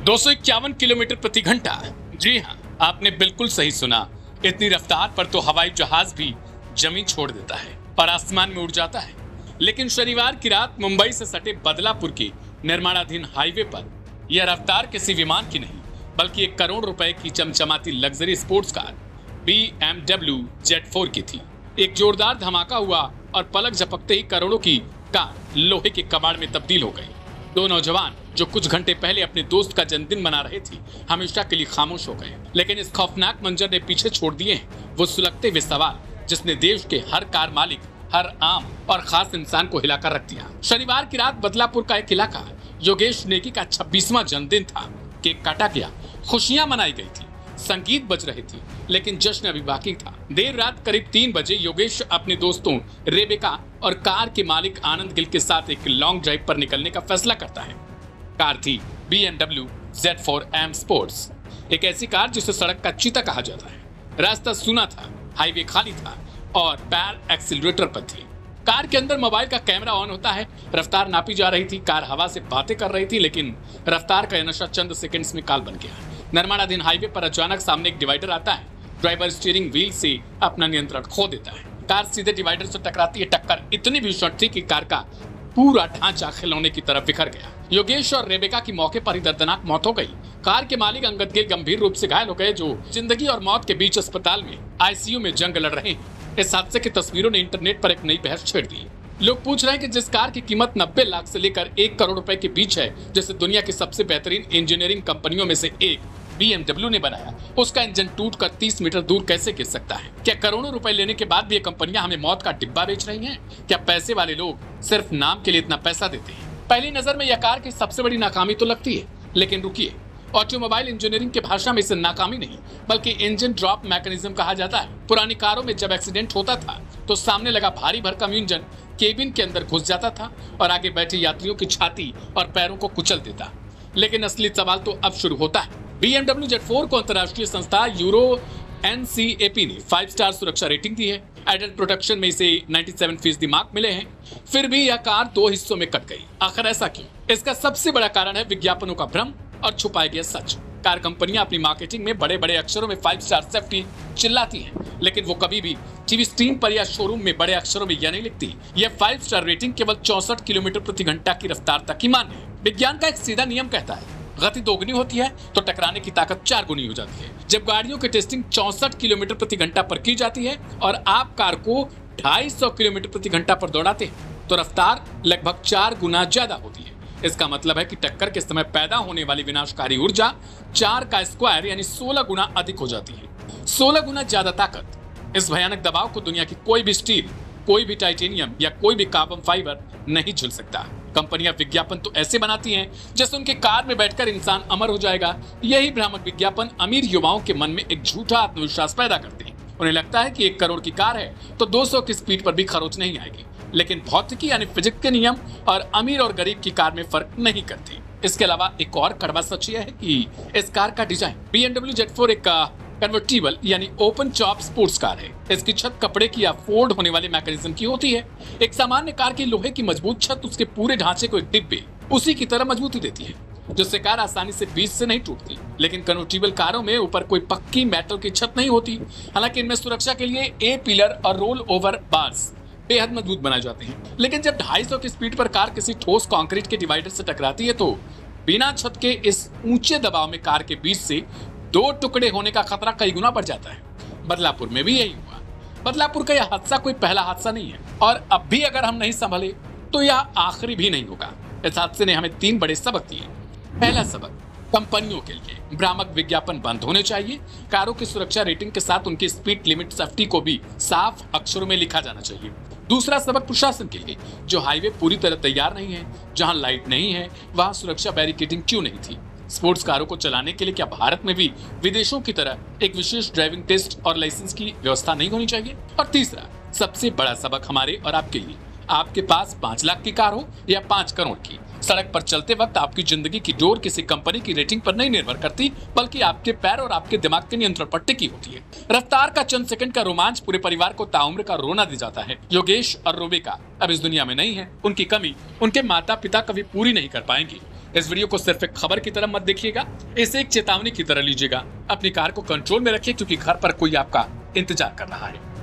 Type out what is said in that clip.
251 kilometre प्रति घंटा। जी हाँ, आपने बिल्कुल सही सुना। इतनी रफ्तार पर तो हवाई जहाज भी जमीन छोड़ देता है और आसमान में उड़ जाता है। लेकिन शनिवार की रात मुंबई से सटे बदलापुर के निर्माणाधीन हाईवे पर यह रफ्तार किसी विमान की नहीं, बल्कि 1 करोड़ रुपए की चमचमाती luxury sports car BMW Z4 की थी। एक जोरदार धमाका हुआ और पलक झपकते ही करोड़ों की कार लोहे के कबाड़ में तब्दील हो गई। दो नौजवान जो कुछ घंटे पहले अपने दोस्त का जन्मदिन मना रहे थे, हमेशा के लिए खामोश हो गए। लेकिन इस खौफनाक मंजर ने पीछे छोड़ दिए हैं वो सुलगते हुए सवाल, जिसने देश के हर कार मालिक, हर आम और खास इंसान को हिलाकर रख दिया। शनिवार की रात बदलापुर का एक इलाका, योगेश नेगी का 26वां जन्मदिन था। केक काटा गया, खुशियां मनाई गई थी, संगीत बज रहे थे, लेकिन जश्न अभी बाकी था। देर रात करीब 3 बजे योगेश अपने दोस्तों रेबेका और कार के मालिक आनंद गिल के साथ एक लॉन्ग ड्राइव पर निकलने का फैसला करता है। कार थी BMW Z4 M स्पोर्ट्स, एक ऐसी कार जिसे सड़क का चीता कहा जाता है। रास्ता सूना था, हाईवे खाली था और पैर एक्सीलरेटर पर थी। कार के अंदर मोबाइल का कैमरा ऑन होता है, रफ्तार नापी जा रही थी। कार हवा से बातें कर रही थी, लेकिन रफ्तार का नशा चंद सेकंड्स में काल बन गया। निर्माणाधीन हाईवे पर अचानक सामने एक डिवाइडर आता है। ड्राइवर स्टीयरिंग व्हील से अपना नियंत्रण खो देता है। कार सीधे डिवाइडर से टकराती है। टक्कर इतनी भीषण थी कि कार का पूरा ढांचा खिलौने की तरफ बिखर गया। योगेश और रेबेका की मौके पर ही दर्दनाक मौत हो गई। कार के मालिक अंगद गिल गंभीर रूप से घायल हो गए, जो जिंदगी और मौत के बीच अस्पताल में ICU में जंग लड़ रहे हैं। इस हादसे की तस्वीरों ने इंटरनेट पर एक नई बहस छेड़ दी। लोग पूछ रहे हैं कि जिस कार की कीमत 90 लाख से लेकर 1 करोड़ रुपए के बीच है, जिसे दुनिया की सबसे बेहतरीन इंजीनियरिंग कंपनियों में से एक BMW ने बनाया, उसका इंजन टूटकर 30 मीटर दूर कैसे गिर सकता है? क्या करोड़ों रुपए लेने के बाद भी ये कंपनियां हमें मौत का डिब्बा बेच रही हैं? क्या पैसे वाले लोग सिर्फ नाम के लिए इतना पैसा देते हैं? पहली नजर में यह कार की सबसे बड़ी नाकामी तो लगती है, लेकिन रुकिए, ऑटोमोबाइल इंजीनियरिंग की भाषा में इसे नाकामी नहीं बल्कि इंजन ड्रॉप मैकेनिज्म कहा जाता है। पुरानी कारों में जब एक्सीडेंट होता था तो सामने लगा भारी भरकम इंजन केबिन के अंदर घुस जाता था और आगे बैठे यात्रियों की छाती और पैरों को कुचल देता। लेकिन असली सवाल तो अब शुरू होता है। BMW Z4 को अंतर्राष्ट्रीय संस्था यूरो NCAP ने 5 स्टार सुरक्षा रेटिंग दी है। एडेड प्रोटेक्शन में इसे 97% मार्क मिले हैं। फिर भी यह कार 2 हिस्सों में कट गई। आखिर ऐसा क्यों? इसका सबसे बड़ा कारण है विज्ञापनों का भ्रम और छुपाए गए सच। कार कंपनियां अपनी मार्केटिंग में बड़े बड़े अक्षरों में 5 स्टार सेफ्टी चिल्लाती हैं, लेकिन वो कभी भी टीवी स्क्रीन पर या शोरूम में बड़े अक्षरों में यह नहीं लिखती। यह 5 स्टार रेटिंग केवल 64 किलोमीटर प्रति घंटा की रफ्तार तक ही मान्य है। विज्ञान का एक सीधा नियम कहता है, गति दोगुनी होती है तो टकराने की ताकत 4 गुनी हो जाती है। जब गाड़ियों की टेस्टिंग 64 किलोमीटर प्रति घंटा पर की जाती है और आप कार को 250 किलोमीटर प्रति घंटा पर दौड़ाते हैं, तो रफ्तार लगभग 4 गुना ज्यादा होती है। इसका मतलब है कि टक्कर के समय पैदा होने वाली विनाशकारी ऊर्जा 4 का स्क्वायर यानी 16 गुना अधिक हो जाती है। 16 गुना ज्यादा ताकत। इस भयानक दबाव को दुनिया की कोई भी स्टील, कोई भी टाइटेनियम या कोई भी कार्बन फाइबर नहीं झेल सकता। कंपनियां विज्ञापन तो ऐसे बनाती हैं जैसे उनके कार में बैठकर इंसान अमर हो जाएगा। यही भ्रामक विज्ञापन अमीर युवाओं के मन में एक झूठा आत्मविश्वास पैदा करते हैं। उन्हें लगता है कि 1 करोड़ की कार है तो 200 की स्पीड पर भी खरोच नहीं आएगी। लेकिन भौतिकी यानी फिजिक्स के नियम और अमीर और गरीब की कार में फर्क नहीं करते। इसके अलावा एक और कड़वा सच यह है कि इस कार का डिजाइन BMW Z4 एक कन्वर्टिबल यानी ओपन टॉप स्पोर्ट्स कार है। इसकी छत कपड़े की या फोल्ड होने वाले मैकेनिज्म की होती है। एक सामान्य कार की लोहे की मजबूत छत उसके पूरे ढांचे को एक डिब्बे उसी की तरह मजबूती देती है, जिससे कार आसानी से बीच से नहीं टूटती। लेकिन कन्वर्टिबल कारों में ऊपर कोई पक्की मेटल की छत नहीं होती। हालांकि इनमें सुरक्षा के लिए A पिलर और रोल ओवर बार्स बेहद मजबूत बनाए जाते हैं। लेकिन जब 250 की स्पीड पर कार किसी ठोस कंक्रीट के डिवाइडर से टकराती है तो बिना छत के इस ऊंचे दबाव में कार के बीच से 2 टुकड़े होने का खतरा कई गुना बढ़ जाता है। बदलापुर में भी यही हुआ। बदलापुर का यह हादसा कोई पहला हादसा नहीं है और अब भी अगर हम नहीं संभले तो यह आखिरी भी नहीं होगा। इस हादसे ने हमें 3 बड़े सबक दिए। पहला सबक, कंपनियों के लिए भ्रामक विज्ञापन बंद होने चाहिए। कारों की सुरक्षा रेटिंग के साथ उनकी स्पीड लिमिट सेफ्टी को भी साफ अक्षरों में लिखा जाना चाहिए। दूसरा सबक प्रशासन के लिए, जो हाईवे पूरी तरह तैयार नहीं है, जहां लाइट नहीं है वहां सुरक्षा बैरिकेडिंग क्यों नहीं थी? स्पोर्ट्स कारों को चलाने के लिए क्या भारत में भी विदेशों की तरह एक विशेष ड्राइविंग टेस्ट और लाइसेंस की व्यवस्था नहीं होनी चाहिए? और तीसरा सबसे बड़ा सबक हमारे और आपके लिए, आपके पास 5 लाख की कार हो या 5 करोड़ की, सड़क पर चलते वक्त आपकी जिंदगी की डोर किसी कंपनी की रेटिंग पर नहीं निर्भर करती, बल्कि आपके पैर और आपके दिमाग के नियंत्रण पर टिकी होती है। रफ्तार का चंद सेकंड का रोमांच पूरे परिवार को ताउम्र का रोना दे जाता है। योगेश और रेबेका अब इस दुनिया में नहीं है। उनकी कमी उनके माता पिता कभी पूरी नहीं कर पाएंगे। इस वीडियो को सिर्फ एक खबर की तरह मत देखिएगा, इसे एक चेतावनी की तरह लीजिएगा। अपनी कार को कंट्रोल में रखिए क्योंकि घर पर कोई आपका इंतजार कर रहा है।